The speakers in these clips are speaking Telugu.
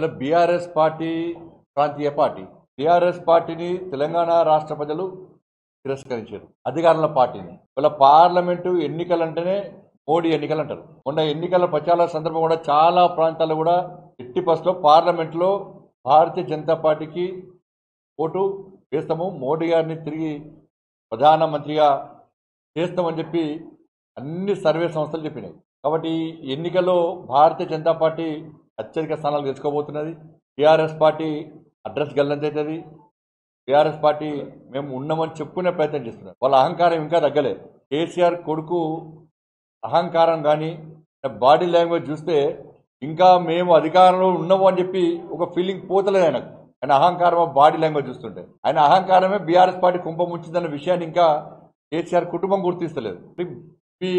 ఇలా బీఆర్ఎస్ పార్టీ ప్రాంతీయ పార్టీ. బీఆర్ఎస్ పార్టీని తెలంగాణ రాష్ట్ర ప్రజలు తిరస్కరించారు, అధికారంలో పార్టీని. ఇలా పార్లమెంటు ఎన్నికలంటేనే మోడీ ఎన్నికలు అంటారు. మొన్న ఎన్నికల ప్రచార సందర్భం కూడా చాలా ప్రాంతాల్లో కూడా ఎట్టి పరిస్థితుల్లో పార్లమెంట్లో భారతీయ జనతా పార్టీకి ఓటు వేస్తాము, మోడీ గారిని తిరిగి ప్రధానమంత్రిగా చేస్తామని చెప్పి అన్ని సర్వే సంస్థలు చెప్పినాయి. కాబట్టి ఎన్నికల్లో భారతీయ జనతా పార్టీ అత్యధిక స్థానాలు గెలుచుకోబోతున్నది. టీఆర్ఎస్ పార్టీ అడ్రస్ గల్లంతవుతుంది. టీఆర్ఎస్ పార్టీ మేము ఉన్నామని చెప్పుకునే ప్రయత్నం చేస్తున్నారు. వాళ్ళ అహంకారం ఇంకా తగ్గలే. కేసీఆర్ కొడుకు అహంకారం కానీ బాడీ లాంగ్వేజ్ చూస్తే ఇంకా మేము అధికారంలో ఉన్నాము అని చెప్పి ఒక ఫీలింగ్ పోతలేదు ఆయనకు. ఆయన అహంకారం బాడీ లాంగ్వేజ్ చూస్తుంటే ఆయన అహంకారమే బీఆర్ఎస్ పార్టీ కుంపముంచిందన్న విషయాన్ని ఇంకా కేసీఆర్ కుటుంబం గుర్తిస్తలేదు. ఇవి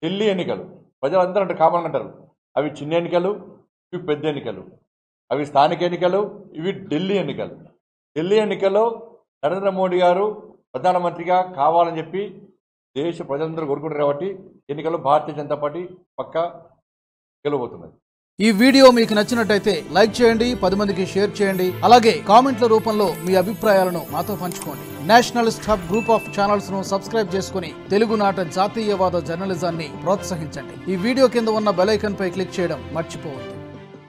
ఢిల్లీ ఎన్నికలు, ప్రజలందరూ అంటే కామన్ అంటారు, అవి చిన్న ఎన్నికలు, ఇవి పెద్ద ఎన్నికలు, అవి స్థానిక ఎన్నికలు, ఇవి ఢిల్లీ ఎన్నికలు. ఢిల్లీ ఎన్నికల్లో నరేంద్ర మోడీ గారు ప్రధానమంత్రిగా కావాలని చెప్పి దేశ ప్రజలందరూ కోరుకుంటారు. కాబట్టి ఎన్నికల్లో భారతీయ జనతా పార్టీ పక్కా గెలవబోతున్నది. ఈ వీడియో మీకు నచ్చినట్టయితే లైక్ చేయండి, 10 మందికి షేర్ చేయండి. అలాగే కామెంట్ల రూపంలో మీ అభిప్రాయాలను మాతో పంచుకోండి. Nationalist hub group of channels ను సబ్స్క్రైబ్ చేసుకుని తెలుగునాట జాతీయవాద జర్నలిజాన్ని ప్రోత్సహించండి. ఈ వీడియో కింద ఉన్న బెల్ ఐకాన్ పై క్లిక్ చేయడం మర్చిపోవద్దు.